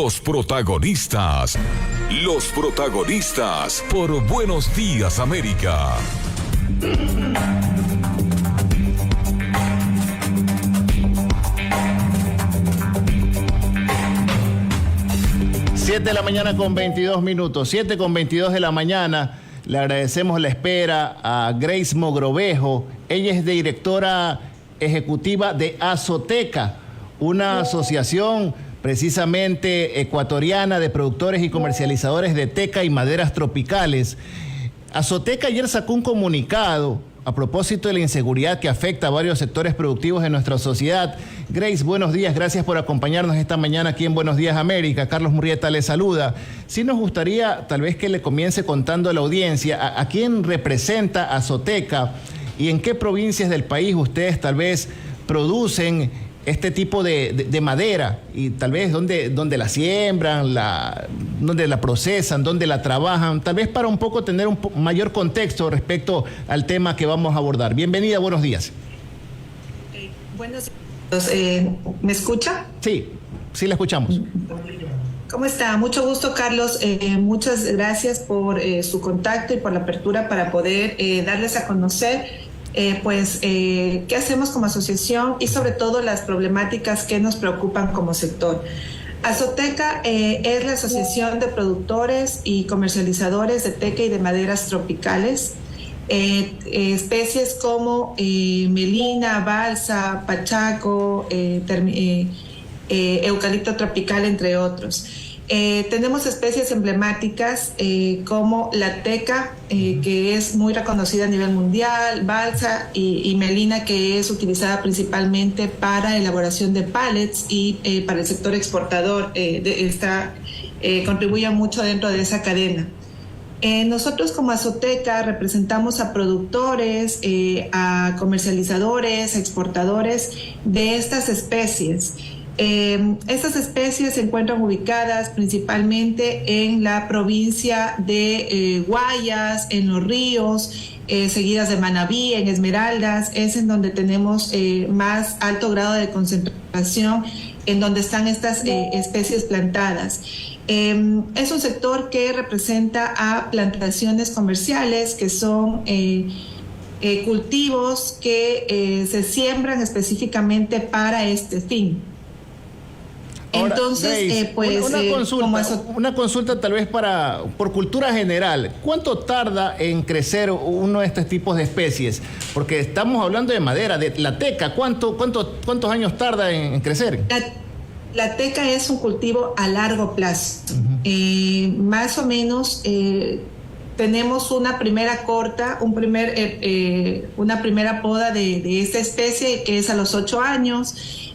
Los protagonistas por Buenos Días América. Siete de la mañana con 22 minutos, 7:22 de la mañana. Le agradecemos la espera a Grace Mogrovejo. Ella es directora ejecutiva de Azoteca, una asociación precisamente ecuatoriana de productores y comercializadores de teca y maderas tropicales. Azoteca ayer sacó un comunicado a propósito de la inseguridad que afecta a varios sectores productivos de nuestra sociedad. Grace, buenos días, gracias por acompañarnos esta mañana aquí en Buenos Días América. Carlos Murrieta le saluda. Sí nos gustaría tal vez que le comience contando a la audiencia a quién representa Azoteca y en qué provincias del país ustedes tal vez producen este tipo de madera y tal vez dónde la siembran, dónde la procesan, dónde la trabajan, tal vez para un poco tener un mayor contexto respecto al tema que vamos a abordar. Bienvenida, buenos días. Buenos días. ¿Me escucha? Sí, la escuchamos. ¿Cómo está? Mucho gusto, Carlos. Muchas gracias por su contacto y por la apertura para poder darles a conocer qué hacemos como asociación y sobre todo las problemáticas que nos preocupan como sector. Azoteca es la asociación de productores y comercializadores de teca y de maderas tropicales, especies como melina, balsa, pachaco, eucalipto tropical, entre otros. Tenemos especies emblemáticas como la teca, que es muy reconocida a nivel mundial, balsa y melina, que es utilizada principalmente para elaboración de pallets y para el sector exportador, contribuye mucho dentro de esa cadena. Nosotros como Azoteca representamos a productores, a comercializadores, a exportadores de estas especies. Estas especies se encuentran ubicadas principalmente en la provincia de Guayas, en Los Ríos, seguidas de Manabí, en Esmeraldas, es en donde tenemos más alto grado de concentración, en donde están estas especies plantadas. Es un sector que representa a plantaciones comerciales, que son cultivos que se siembran específicamente para este fin. Ahora, entonces, Grace, una consulta tal vez por cultura general. ¿Cuánto tarda en crecer uno de estos tipos de especies? Porque estamos hablando de madera, de la teca. ¿Cuántos años tarda en crecer? La teca es un cultivo a largo plazo. Más o menos tenemos una primera una primera poda de esta especie, que es a los 8 años.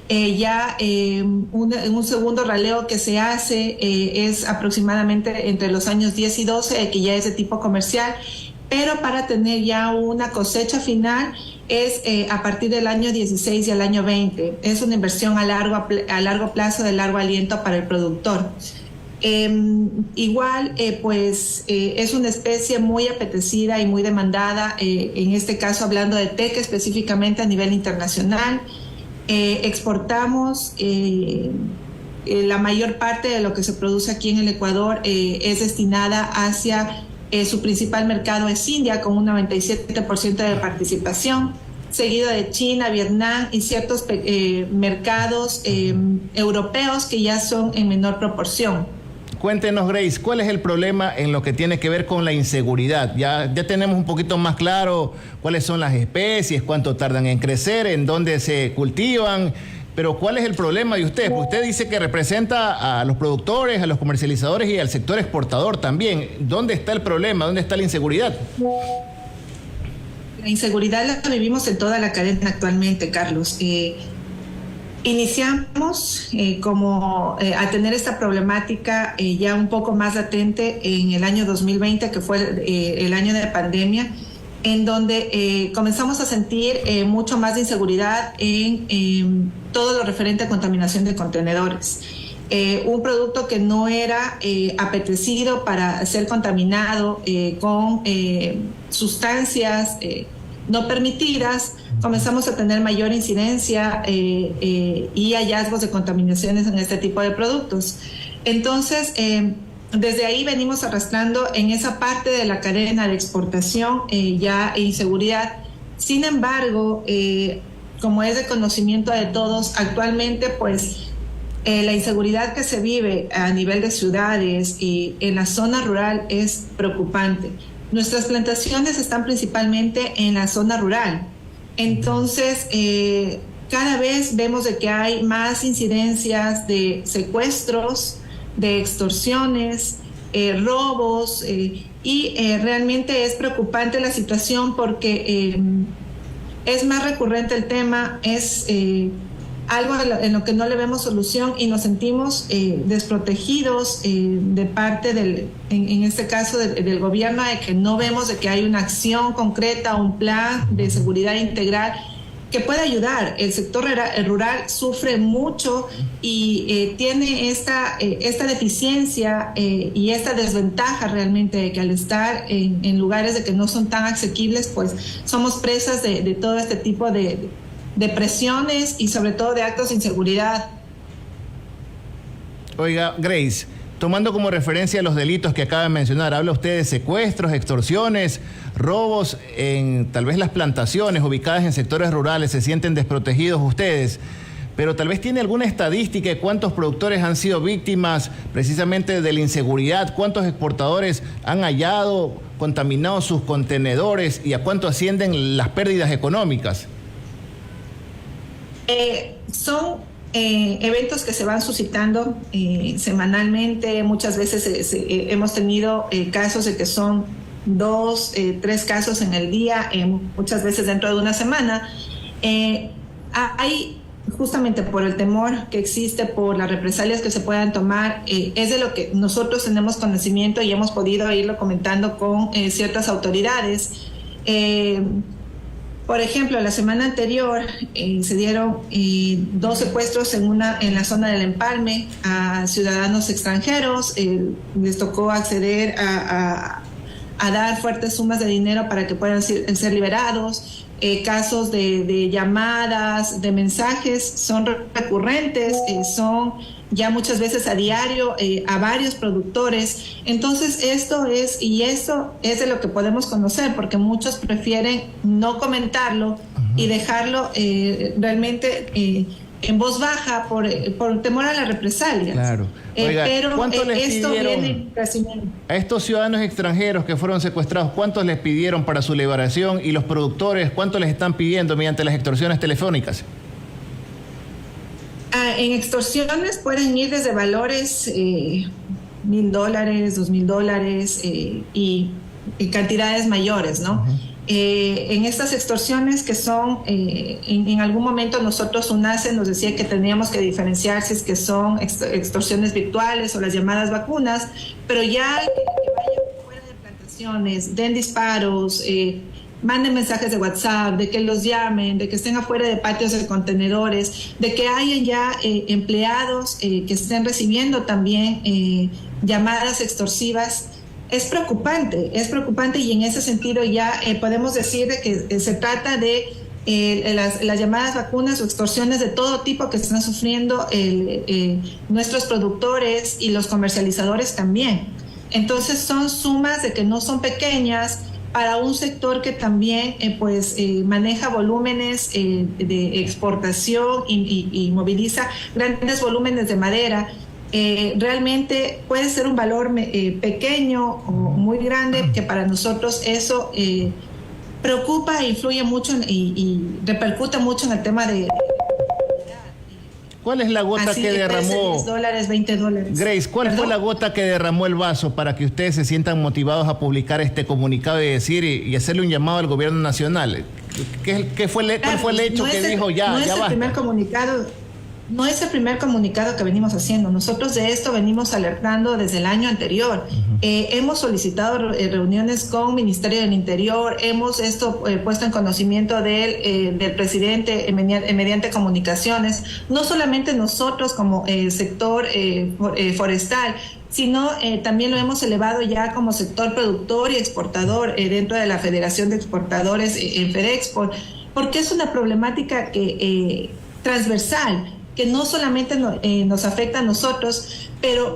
Un segundo raleo que se hace es aproximadamente entre los años 10 y 12, que ya es de tipo comercial, pero para tener ya una cosecha final es a partir del año 16 y al año 20. Es una inversión a largo plazo, de largo aliento para el productor. Es una especie muy apetecida y muy demandada, en este caso hablando de teca específicamente a nivel internacional. Exportamos la mayor parte de lo que se produce aquí en el Ecuador es destinada hacia su principal mercado es India, con un 97% de participación, seguido de China, Vietnam y ciertos mercados europeos que ya son en menor proporción. Cuéntenos, Grace, ¿cuál es el problema en lo que tiene que ver con la inseguridad? Ya tenemos un poquito más claro cuáles son las especies, cuánto tardan en crecer, en dónde se cultivan, pero ¿cuál es el problema de usted? Porque usted dice que representa a los productores, a los comercializadores y al sector exportador también. ¿Dónde está el problema? ¿Dónde está la inseguridad? La inseguridad la vivimos en toda la cadena actualmente, Carlos. Iniciamos a tener esta problemática ya un poco más latente en el año 2020, que fue el año de pandemia, en donde comenzamos a sentir mucho más de inseguridad en todo lo referente a contaminación de contenedores. Un producto que no era apetecido para ser contaminado con sustancias no permitidas, comenzamos a tener mayor incidencia y hallazgos de contaminaciones en este tipo de productos. Entonces, desde ahí venimos arrastrando en esa parte de la cadena de exportación ya inseguridad. Sin embargo, como es de conocimiento de todos, actualmente pues la inseguridad que se vive a nivel de ciudades y en la zona rural es preocupante. Nuestras plantaciones están principalmente en la zona rural. Entonces, cada vez vemos de que hay más incidencias de secuestros, de extorsiones, robos, y realmente es preocupante la situación porque es más recurrente el tema, es algo en lo que no le vemos solución y nos sentimos desprotegidos de parte en este caso del gobierno, de que no vemos de que hay una acción concreta, un plan de seguridad integral que pueda ayudar. El sector rural sufre mucho y tiene esta deficiencia y esta desventaja realmente de que al estar en lugares de que no son tan asequibles, pues somos presas de todo este tipo de presiones y sobre todo de actos de inseguridad. Oiga, Grace, tomando como referencia los delitos que acaba de mencionar, habla usted de secuestros, extorsiones, robos en tal vez las plantaciones ubicadas en sectores rurales, se sienten desprotegidos ustedes, pero tal vez tiene alguna estadística de cuántos productores han sido víctimas precisamente de la inseguridad, cuántos exportadores han hallado contaminados sus contenedores y a cuánto ascienden las pérdidas económicas. Son eventos que se van suscitando semanalmente. Muchas veces hemos tenido casos de que son 2, 3 casos en el día, muchas veces dentro de una semana. Hay, justamente por el temor que existe, por las represalias que se puedan tomar, es de lo que nosotros tenemos conocimiento y hemos podido irlo comentando con ciertas autoridades. Por ejemplo, la semana anterior se dieron 2 secuestros en la zona del Empalme a ciudadanos extranjeros. Les tocó acceder a dar fuertes sumas de dinero para que puedan ser liberados. Casos de llamadas, de mensajes son recurrentes, son ya muchas veces a diario a varios productores. Entonces esto es de lo que podemos conocer, porque muchos prefieren no comentarlo y dejarlo realmente en voz baja por temor a las represalias. Claro. Oiga, pero esto viene en crecimiento. A estos ciudadanos extranjeros que fueron secuestrados, ¿cuántos les pidieron para su liberación? Y los productores, ¿cuánto les están pidiendo mediante las extorsiones telefónicas? En extorsiones pueden ir desde valores $1,000, $2,000 y cantidades mayores, ¿no? En estas extorsiones que son, en algún momento nosotros, UNACE nos decía que teníamos que diferenciar si es que son extorsiones virtuales o las llamadas vacunas, pero ya que vayan fuera de plantaciones, den disparos, manden mensajes de WhatsApp, de que los llamen, de que estén afuera de patios de contenedores, de que hayan ya empleados que estén recibiendo también llamadas extorsivas. Es preocupante y en ese sentido ya podemos decir de que se trata de las llamadas vacunas o extorsiones de todo tipo que están sufriendo nuestros productores y los comercializadores también. Entonces son sumas de que no son pequeñas para un sector que también maneja volúmenes de exportación y moviliza grandes volúmenes de madera. Realmente puede ser un valor pequeño o muy grande, que para nosotros eso preocupa e influye mucho y repercute mucho en el tema de... ¿Cuál es la gota que derramó? $10, $20. Grace, ¿cuál fue la gota que derramó el vaso para que ustedes se sientan motivados a publicar este comunicado y decir y hacerle un llamado al gobierno nacional? ¿Cuál fue el hecho que dijo ya basta? No es el primer comunicado que venimos haciendo. Nosotros de esto venimos alertando desde el año anterior. Hemos solicitado reuniones con Ministerio del Interior, hemos puesto en conocimiento del presidente mediante comunicaciones, no solamente nosotros como sector forestal, sino también lo hemos elevado ya como sector productor y exportador dentro de la Federación de Exportadores en FedExport, porque es una problemática transversal, que no solamente nos afecta a nosotros, Pero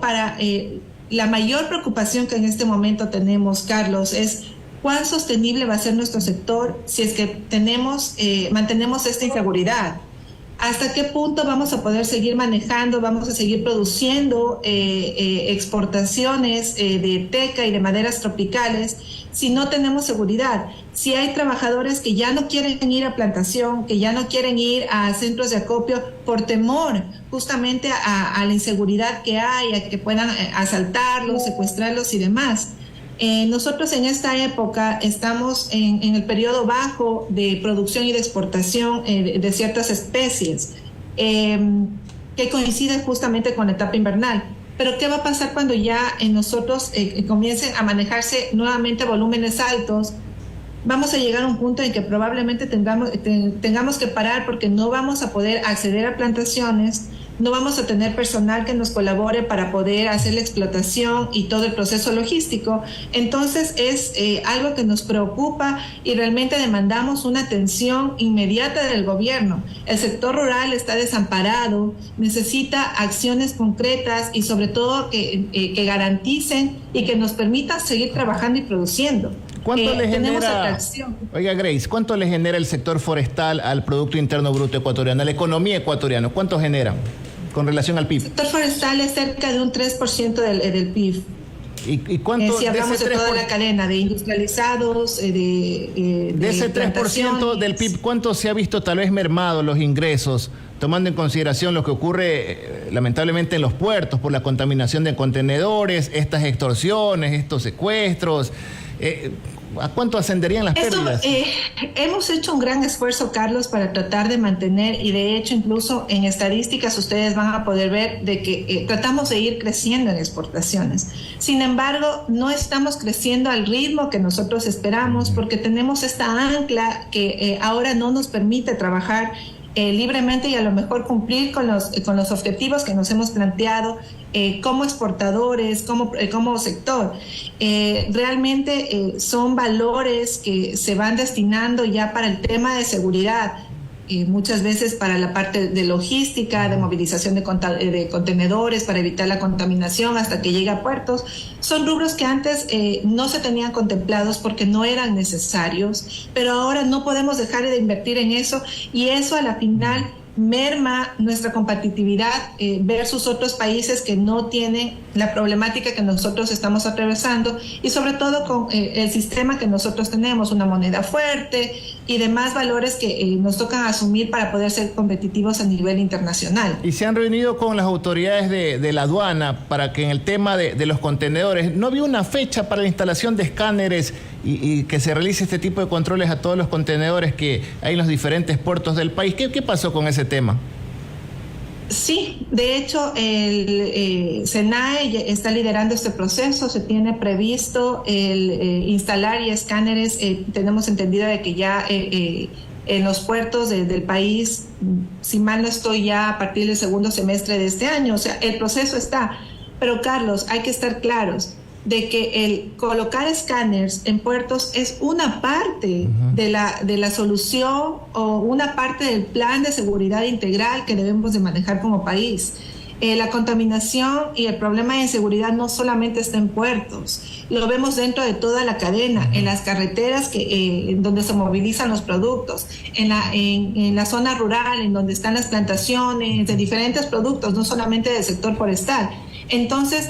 la mayor preocupación que en este momento tenemos, Carlos, es cuán sostenible va a ser nuestro sector si es que mantenemos esta inseguridad. ¿Hasta qué punto vamos a poder seguir manejando, vamos a seguir produciendo exportaciones de teca y de maderas tropicales si no tenemos seguridad? Si hay trabajadores que ya no quieren ir a plantación, que ya no quieren ir a centros de acopio por temor justamente a la inseguridad que hay, a que puedan asaltarlos, secuestrarlos y demás. Nosotros en esta época estamos en el periodo bajo de producción y de exportación de ciertas especies que coinciden justamente con la etapa invernal. Pero ¿qué va a pasar cuando ya nosotros comiencen a manejarse nuevamente volúmenes altos? Vamos a llegar a un punto en que probablemente tengamos que parar porque no vamos a poder acceder a plantaciones, no vamos a tener personal que nos colabore para poder hacer la explotación y todo el proceso logístico. Entonces es algo que nos preocupa y realmente demandamos una atención inmediata del gobierno. El sector rural está desamparado, necesita acciones concretas y sobre todo que garanticen y que nos permitan seguir trabajando y produciendo. ¿Cuánto le tenemos genera, atracción. Oiga Grace, cuánto le genera el sector forestal al Producto Interno Bruto ecuatoriano, a la economía ecuatoriana? ¿Cuánto genera con relación al PIB? El sector forestal es cerca de un 3% del PIB. ¿Y cuánto si hablamos de toda la cadena de industrializados, de ese 3% del PIB, cuánto se ha visto tal vez mermado los ingresos, tomando en consideración lo que ocurre lamentablemente en los puertos por la contaminación de contenedores, estas extorsiones, estos secuestros? ¿A cuánto ascenderían las pérdidas? Hemos hecho un gran esfuerzo, Carlos, para tratar de mantener, y de hecho incluso en estadísticas ustedes van a poder ver de que tratamos de ir creciendo en exportaciones. Sin embargo, no estamos creciendo al ritmo que nosotros esperamos porque tenemos esta ancla que ahora no nos permite trabajar libremente y a lo mejor cumplir con los objetivos que nos hemos planteado como exportadores, como sector. Realmente son valores que se van destinando ya para el tema de seguridad, muchas veces para la parte de logística, de movilización de contenedores, para evitar la contaminación hasta que llegue a puertos. Son rubros que antes no se tenían contemplados porque no eran necesarios, pero ahora no podemos dejar de invertir en eso y eso a la final merma nuestra competitividad versus otros países que no tienen la problemática que nosotros estamos atravesando y sobre todo con el sistema que nosotros tenemos, una moneda fuerte y demás valores que nos tocan asumir para poder ser competitivos a nivel internacional. Y se han reunido con las autoridades de la aduana para que en el tema de los contenedores, ¿no había una fecha para la instalación de escáneres y que se realice este tipo de controles a todos los contenedores que hay en los diferentes puertos del país? ¿Qué pasó con ese tema? Sí, de hecho el SENAE está liderando este proceso, se tiene previsto el instalar y escáneres, tenemos entendido de que ya en los puertos del país, si mal no estoy, ya a partir del segundo semestre de este año, o sea, el proceso está, pero Carlos, hay que estar claros de que el colocar escáneres en puertos es una parte de la solución o una parte del plan de seguridad integral que debemos de manejar como país. La contaminación y el problema de inseguridad no solamente está en puertos, lo vemos dentro de toda la cadena, en las carreteras donde se movilizan los productos, en la zona rural, en donde están las plantaciones de diferentes productos, no solamente del sector forestal. Entonces,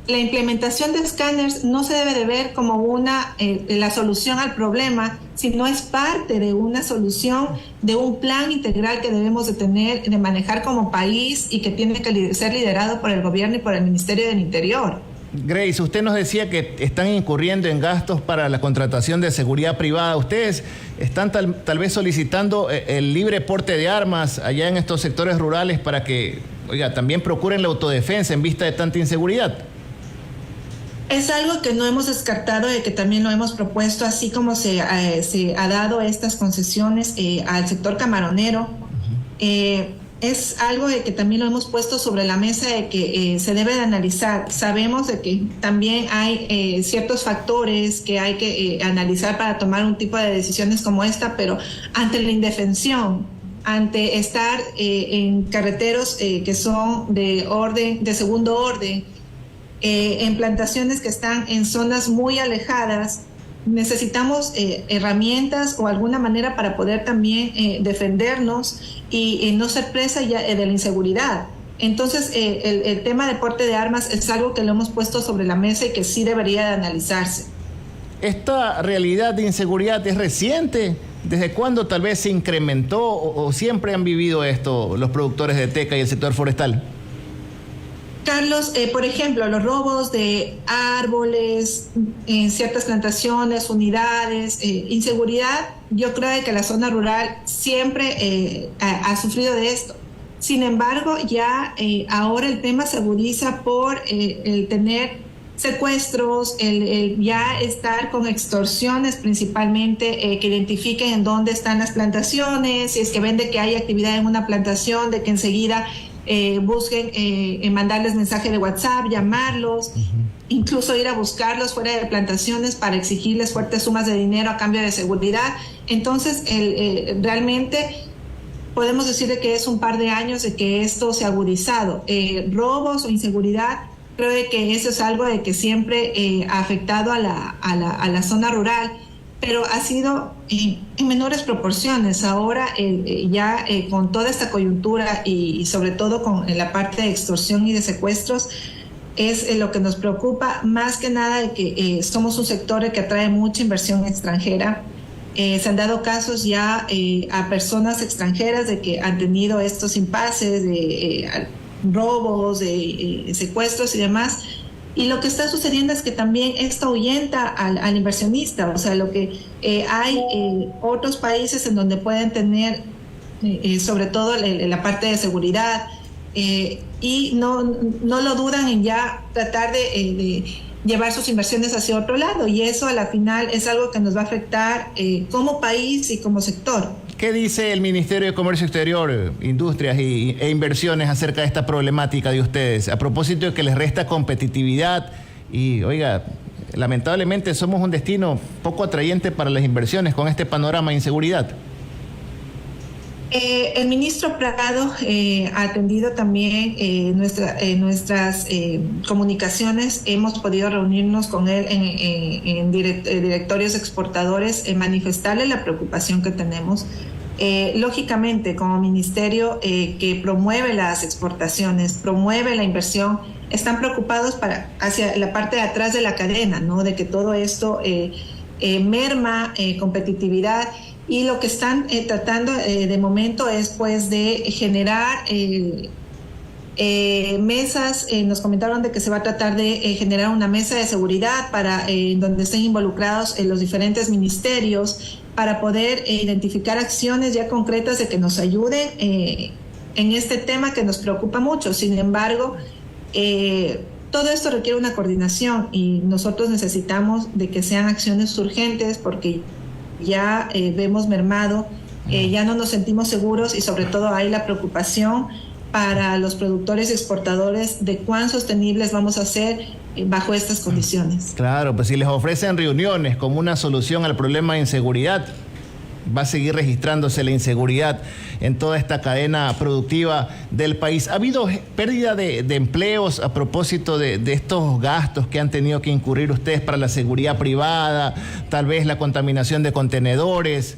la implementación de escáneres no se debe de ver como la solución al problema, sino es parte de una solución, de un plan integral que debemos de tener, de manejar como país y que tiene que ser liderado por el gobierno y por el Ministerio del Interior. Grace, usted nos decía que están incurriendo en gastos para la contratación de seguridad privada. ¿Ustedes están tal vez solicitando el libre porte de armas allá en estos sectores rurales para que, también procuren la autodefensa en vista de tanta inseguridad? Es algo que no hemos descartado y que también lo hemos propuesto, así como se ha dado estas concesiones al sector camaronero. Es algo de que también lo hemos puesto sobre la mesa de que se debe de analizar. Sabemos de que también hay ciertos factores que hay que analizar para tomar un tipo de decisiones como esta, pero ante la indefensión ante estar en carreteros que son de segundo orden, en plantaciones que están en zonas muy alejadas, necesitamos herramientas o alguna manera para poder también defendernos y no ser presa ya, de la inseguridad. Entonces, el tema de porte de armas es algo que lo hemos puesto sobre la mesa y que sí debería de analizarse. ¿Esta realidad de inseguridad es reciente? ¿Desde cuándo tal vez se incrementó o siempre han vivido esto los productores de teca y el sector forestal? Carlos, por ejemplo, los robos de árboles en ciertas plantaciones, unidades, inseguridad, yo creo que la zona rural siempre ha sufrido de esto. Sin embargo, ya ahora el tema se agudiza por el tener secuestros, el ya estar con extorsiones principalmente, que identifiquen en dónde están las plantaciones, si es que ven de que hay actividad en una plantación, de que enseguida busquen mandarles mensaje de WhatsApp, llamarlos, incluso ir a buscarlos fuera de plantaciones para exigirles fuertes sumas de dinero a cambio de seguridad. Entonces, realmente podemos decir de que es un par de años de que esto se ha agudizado. Robos o inseguridad, creo que eso es algo de que siempre ha afectado a la zona rural, pero ha sido en menores proporciones. Ahora ya con toda esta coyuntura y sobre todo con la parte de extorsión y de secuestros, es lo que nos preocupa, más que nada de que somos un sector que atrae mucha inversión extranjera. Se han dado casos ya a personas extranjeras de que han tenido estos impases de robos, de secuestros y demás. Y lo que está sucediendo es que también esto ahuyenta al inversionista. O sea, lo que hay otros países en donde pueden tener, sobre todo la parte de seguridad, y no lo dudan en ya tratar de llevar sus inversiones hacia otro lado. Y eso a la final es algo que nos va a afectar como país y como sector. ¿Qué dice el Ministerio de Comercio Exterior, Industrias e Inversiones acerca de esta problemática de ustedes? A propósito de que les resta competitividad y, oiga, lamentablemente somos un destino poco atrayente para las inversiones con este panorama de inseguridad. El ministro Prado ha atendido también nuestras comunicaciones. Hemos podido reunirnos con él en directorios exportadores, manifestarle la preocupación que tenemos. Lógicamente, como ministerio que promueve las exportaciones, promueve la inversión, están preocupados hacia la parte de atrás de la cadena, ¿no? De que todo esto merma competitividad. Y lo que están tratando de momento es pues de generar mesas. Nos comentaron de que se va a tratar de generar una mesa de seguridad para donde estén involucrados los diferentes ministerios para poder identificar acciones ya concretas de que nos ayuden en este tema que nos preocupa mucho. Sin embargo, todo esto requiere una coordinación y nosotros necesitamos de que sean acciones urgentes porque ya vemos mermado, ya no nos sentimos seguros y sobre todo hay la preocupación para los productores y exportadores de cuán sostenibles vamos a ser bajo estas condiciones. Claro, pues si les ofrecen reuniones como una solución al problema de inseguridad, va a seguir registrándose la inseguridad en toda esta cadena productiva del país. ¿Ha habido pérdida de empleos a propósito de estos gastos que han tenido que incurrir ustedes para la seguridad privada, tal vez la contaminación de contenedores?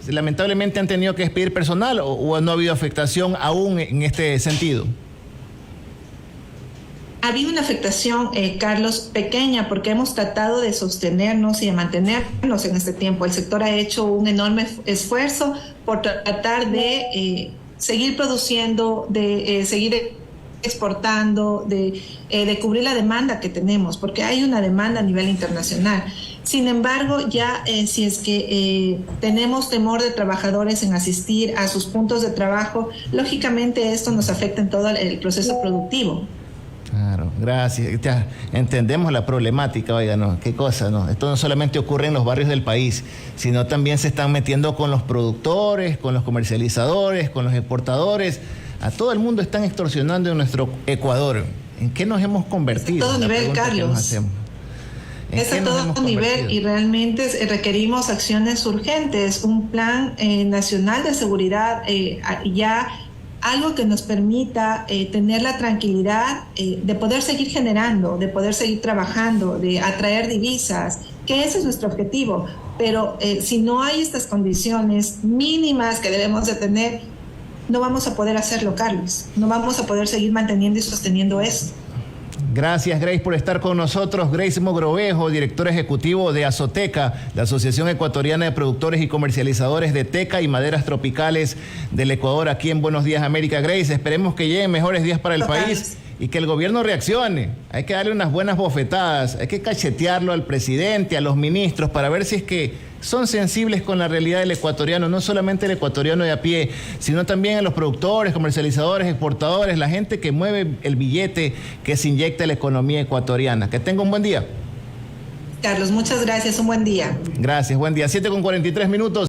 ¿Lamentablemente han tenido que despedir personal o no ha habido afectación aún en este sentido? Ha habido una afectación, Carlos, pequeña, porque hemos tratado de sostenernos y de mantenernos en este tiempo. El sector ha hecho un enorme esfuerzo por tratar de seguir produciendo, de seguir exportando, de cubrir la demanda que tenemos, porque hay una demanda a nivel internacional. Sin embargo, ya si es que tenemos temor de trabajadores en asistir a sus puntos de trabajo, lógicamente esto nos afecta en todo el proceso productivo. Claro, gracias. Ya entendemos la problemática, oiga, ¿no? Qué cosa, ¿no? Esto no solamente ocurre en los barrios del país, sino también se están metiendo con los productores, con los comercializadores, con los exportadores. A todo el mundo están extorsionando en nuestro Ecuador. ¿En qué nos hemos convertido? A todo nivel, Carlos. Es a todo nivel y realmente requerimos acciones urgentes, un plan nacional de seguridad, ya algo que nos permita tener la tranquilidad de poder seguir generando, de poder seguir trabajando, de atraer divisas, que ese es nuestro objetivo. Pero si no hay estas condiciones mínimas que debemos de tener, no vamos a poder hacerlo, Carlos. No vamos a poder seguir manteniendo y sosteniendo esto. Gracias, Grace, por estar con nosotros. Grace Mogrovejo, director ejecutivo de Azoteca, la Asociación Ecuatoriana de Productores y Comercializadores de teca y maderas tropicales del Ecuador, aquí en Buenos Días América. Grace, esperemos que lleguen mejores días para el país y que el gobierno reaccione. Hay que darle unas buenas bofetadas, hay que cachetearlo al presidente, a los ministros, para ver si es que son sensibles con la realidad del ecuatoriano, no solamente el ecuatoriano de a pie, sino también a los productores, comercializadores, exportadores, la gente que mueve el billete que se inyecta en la economía ecuatoriana. Que tenga un buen día. Carlos, muchas gracias, un buen día. Gracias, buen día. 7:43 minutos.